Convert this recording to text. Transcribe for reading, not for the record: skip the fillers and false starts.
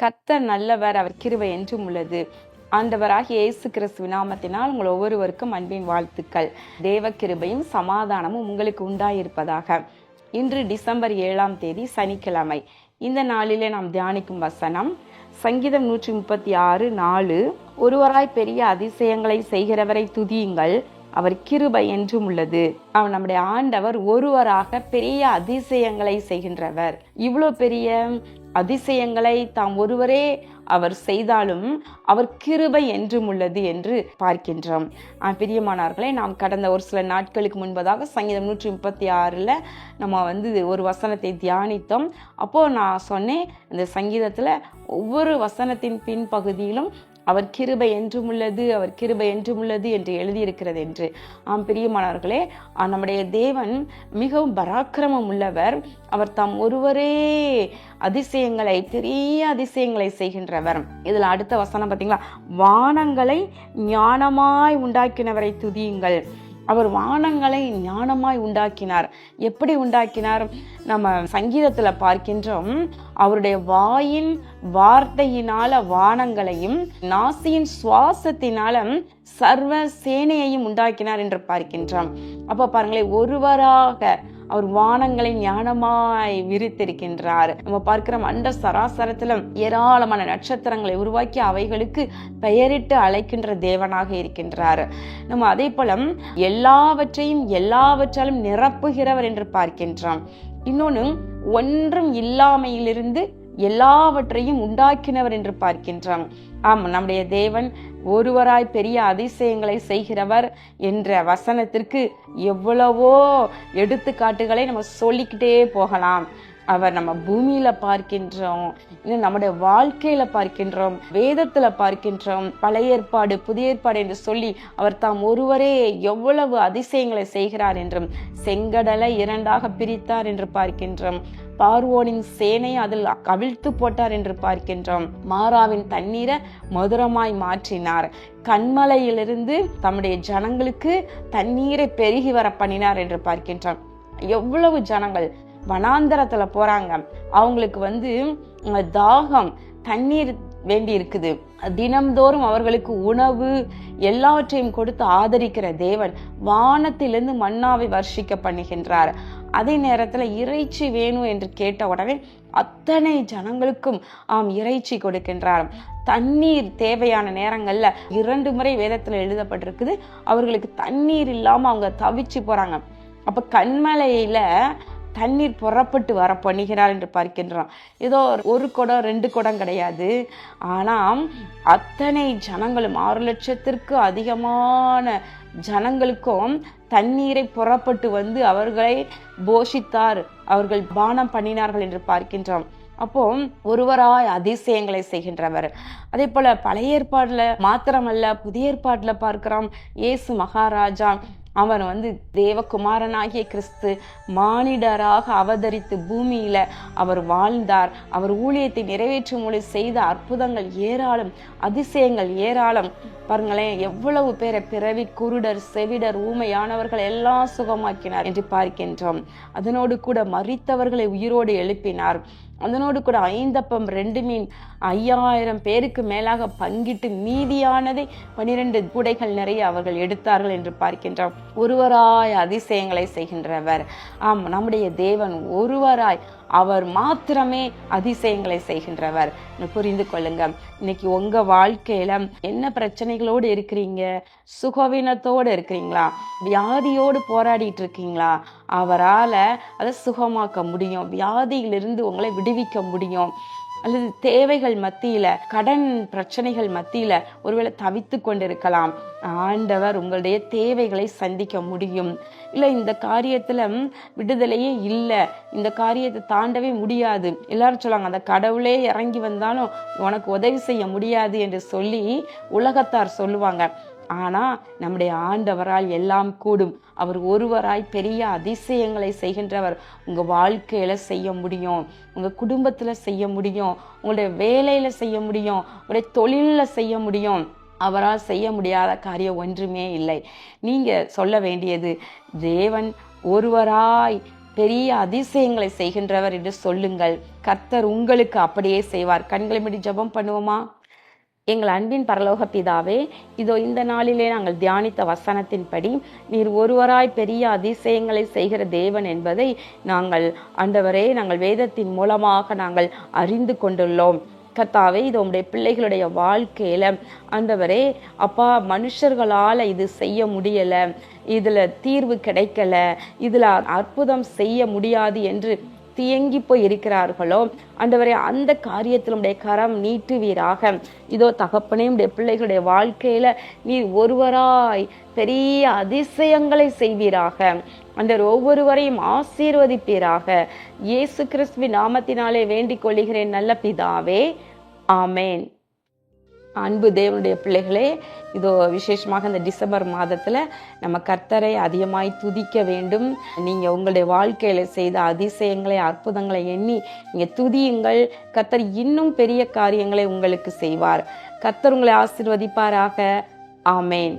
கர்த்தர் நல்லவர், அவர் கிருபை என்றும் உள்ளது. ஆண்டவராகிய இயேசு கிறிஸ்து நாமத்தினால் உங்கள் ஒவ்வொருவருக்கும் அன்பின் வாழ்த்துக்கள். தேவ கிருபையும் சமாதானமும் உங்களுக்கு உண்டாயிருப்பதாக. இன்று டிசம்பர் 7ஆம் தேதி சனிக்கிழமை. இந்த நாளிலே நாம் தியானிக்கும் வசனம் சங்கீதம் 136:4. ஒருவராய் பெரிய அதிசயங்களை செய்கிறவரை துதியுங்கள், அவர் கிருபை என்றும் உள்ளது. அவர் நம்முடைய ஆண்டவர் ஒருவராக பெரிய அதிசயங்களை செய்கின்றவர். இவ்வளோ பெரிய அதிசயங்களை தாம் ஒருவரே அவர் செய்தாலும் அவர் கிருபை என்றும் உள்ளது என்று பார்க்கின்றோம். பிரியமானவர்களே, நாம் கடந்த ஒரு சில நாட்களுக்கு முன்பதாக சங்கீதம் 136 நம்ம ஒரு வசனத்தை தியானித்தோம். அப்போ நான் சொன்னேன், இந்த சங்கீதத்துல ஒவ்வொரு வசனத்தின் பின்பகுதியிலும் அவர் கிருபை என்றும் உள்ளது, அவர் கிருபை என்றும் உள்ளது என்று எழுதியிருக்கிறது என்று. பிரியமானவர்களே, நம்முடைய தேவன் மிகவும் பராக்கிரமம் உள்ளவர். அவர் தாம் ஒருவரே அதிசயங்களை, பெரிய அதிசயங்களை செய்கின்றவர். இதுல அடுத்த வசனம் பார்த்தீங்களா, வானங்களை ஞானமாய் உண்டாக்கினவரை துதியுங்கள். அவர் வானங்களை ஞானமாய் உண்டாக்கினார். எப்படி உண்டாக்கினார்? நம்ம சங்கீதத்துல பார்க்கின்றோம், அவருடைய வாயின் வார்த்தையினால வானங்களையும் நாசியின் சுவாசத்தினால சர்வ சேனையையும் உண்டாக்கினார் என்று பார்க்கின்றோம். அப்ப பாருங்களேன், ஒருவராக அவர் வானங்களை ஞானமாய் விரித்திருக்கின்றார். நம்ம பார்க்கிறோம், அண்ட சராசரத்துல ஏராளமான நட்சத்திரங்களை உருவாக்கி அவைகளுக்கு பெயரிட்டு அழைக்கின்ற தேவனாக இருக்கின்றார். நம்ம அதே போல எல்லாவற்றையும் எல்லாவற்றாலும் நிரப்புகிறவர் என்று பார்க்கின்றோம். இன்னொன்னு, ஒன்றும் இல்லாமையிலிருந்து எல்லாவற்றையும் உண்டாக்கினவர் என்று பார்க்கின்றோம். நம்முடைய தேவன் ஒருவராய் பெரிய அதிசயங்களை செய்கிறவர் என்ற வசனத்திற்கு எவ்வளவோ எடுத்துக்காட்டுகளை நம்ம சொல்லிக்கிட்டே போகலாம். அவர் நம்ம பூமியில பார்க்கின்றோம், இன்னும் நம்முடைய வாழ்க்கையில பார்க்கின்றோம், வேதத்துல பார்க்கின்றோம், பழைய ஏற்பாடு புதிய ஏற்பாடு என்று சொல்லி அவர் தாம் ஒருவரே எவ்வளவு அதிசயங்களை செய்கிறார் என்றும், செங்கடலை 2ஆக பிரித்தார் என்று பார்க்கின்றோம், பார்வோனின் சேனை அதில் கவிழ்த்து போட்டார் என்று பார்க்கின்றோம், மாறாவின் தண்ணீரை மதுரமாய் மாற்றினார், கண்மலையிலிருந்து தம்முடைய ஜனங்களுக்கு தண்ணீரை பெருகி வர பண்ணினார் என்று பார்க்கின்றோம். எவ்வளவு ஜனங்கள் வனாந்தரத்துல போறாங்க, அவங்களுக்கு தாகம், தண்ணீர் வேண்டி இருக்குது. தினம்தோறும் அவர்களுக்கு உணவு எல்லாவற்றையும் கொடுத்து ஆதரிக்கிற தேவன் வானத்திலிருந்து மன்னாவை வர்ஷிக்க பண்ணுகின்றார். அதே நேரத்துல இறைச்சி வேணும் என்று கேட்ட உடனே அத்தனை ஜனங்களுக்கும் இறைச்சி கொடுக்கின்றார். தண்ணீர் தேவையான நேரங்கள்ல 2 முறை வேதத்துல எழுதப்பட்டிருக்குது, அவர்களுக்கு தண்ணீர் இல்லாம அவங்க தவிச்சு போறாங்க. அப்ப கண்மலையில தண்ணீர் புறப்பட்டு வர பண்ணுகிறார் என்று பார்க்கின்றோம். ஏதோ 1 குடம் 2 குடம் கிடையாது. ஆனா அத்தனை ஜனங்களும் 6 லட்சத்திற்கு அதிகமான ஜனங்களுக்கும் தண்ணீரை புறப்பட்டு அவர்களை போஷித்தார், அவர்கள் பானம் பண்ணினார்கள் என்று பார்க்கின்றோம். அப்போ ஒருவராய் அதிசயங்களை செய்கின்றவர். அதே போல பழைய ஏற்பாடுல மாத்திரமல்ல, புதிய ஏற்பாடுல பார்க்கிறோம், இயேசு மகாராஜா அவர் தேவகுமாரனாகிய கிறிஸ்து மானிடராக அவதரித்து பூமியில அவர் வாழ்ந்தார். அவர் ஊழியத்தை நிறைவேற்றும் மொழி செய்த அற்புதங்கள் ஏராளம், அதிசயங்கள் ஏராளம். பாருங்களேன், எவ்வளவு பேரை பிறவி குருடர், செவிடர், ஊமையானவர்கள் எல்லாம் சுகமாக்கினார் என்று பார்க்கின்றோம். அதனோடு கூட மரித்தவர்களை உயிரோடு எழுப்பினார். அதனோடு கூட 5 அப்பம் 2 மீன் 5000 பேருக்கு மேலாக பங்கிட்டு மீதியானதை 12 கூடைகள் நிறைய அவர்கள் எடுத்தார்கள் என்று பார்க்கின்றோம். ஒருவராய் அதிசயங்களை செய்கின்றவர். நம்முடைய தேவன் ஒருவராய், அவர் மாத்திரமே அதிசயங்களை செய்கின்றவர். புரிந்து கொள்ளுங்க. இன்னைக்கு உங்க வாழ்க்கையில என்ன பிரச்சனைகளோடு இருக்கிறீங்க? சுகவீனத்தோடு இருக்கிறீங்களா? வியாதியோடு போராடிட்டு இருக்கீங்களா? அவரால அதை சுகமாக்க முடியும். வியாதியிலிருந்து உங்களை விடுவிக்க முடியும். அல்லது தேவைகள் மத்தியில, கடன் பிரச்சனைகள் மத்தியில ஒருவேளை தவித்து கொண்டிருக்கலாம். ஆண்டவர் உங்களுடைய தேவைகளை சந்திக்க முடியும். இல்ல இந்த காரியத்துல விடுதலையே இல்லை, இந்த காரியத்தை தாண்டவே முடியாது, எல்லாரும் சொல்லுவாங்க, அந்த கடவுளே இறங்கி வந்தாலும் உனக்கு உதவி செய்ய முடியாது என்று சொல்லி உலகத்தார் சொல்லுவாங்க. ஆனா நம்முடைய ஆண்டவரால் எல்லாம் கூடும். அவர் ஒருவராய் பெரிய அதிசயங்களை செய்கின்றவர். உங்க வாழ்க்கையில செய்ய முடியும், உங்க குடும்பத்துல செய்ய முடியும், உங்களுடைய வேலையில செய்ய முடியும், உங்களுடைய தொழில செய்ய முடியும். அவரால் செய்ய முடியாத காரியம் ஒன்றுமே இல்லை. நீங்க சொல்ல வேண்டியது, தேவன் ஒருவராய் பெரிய அதிசயங்களை செய்கின்றவர் என்று சொல்லுங்கள். கர்த்தர் உங்களுக்கு அப்படியே செய்வார். கண்களை மூடி ஜெபம் பண்ணுவோமா? எங்கள் அன்பின் பரலோக பிதாவே, இதோ இந்த நாளிலே நாங்கள் தியானித்த வசனத்தின்படி நீர் ஒருவராய் பெரிய அதிசயங்களை செய்கிற தேவன் என்பதை நாங்கள் ஆண்டவரே நாங்கள் வேதத்தின் மூலமாக நாங்கள் அறிந்து கொண்டுள்ளோம். கர்த்தாவே, இது உம்முடைய பிள்ளைகளுடைய வாழ்க்கையில ஆண்டவரே அப்பா, மனுஷர்களால இது செய்ய முடியல, இதுல தீர்வு கிடைக்கல, இதுல அற்புதம் செய்ய முடியாது என்று தியங்கி போய் இருக்கிறார்களோ ஆண்டவரே, அந்த காரியத்தில் உடைய கரம் நீட்டுவீராக. இதோ தகப்பனே, உடைய பிள்ளைகளுடைய வாழ்க்கையில நீர் ஒருவராய் பெரிய அதிசயங்களை செய்வீராக. ஆண்டவர் ஒவ்வொருவரையும் ஆசீர்வதிப்பீராக. இயேசு கிறிஸ்துவின் நாமத்தினாலே வேண்டிக் கொள்கிறேன் நல்ல பிதாவே, ஆமேன். அன்பு தேவனுடைய பிள்ளைகளே, இதோ விசேஷமாக இந்த டிசம்பர் மாதத்துல நம்ம கர்த்தரை அதிகமாய் துதிக்க வேண்டும். நீங்க உங்களுடைய வாழ்க்கையில செய்த அதிசயங்களை, அற்புதங்களை எண்ணி நீங்க துதியுங்கள். கர்த்தர் இன்னும் பெரிய காரியங்களை உங்களுக்கு செய்வார். கர்த்தர் உங்களை ஆசீர்வதிப்பாராக. ஆமேன்.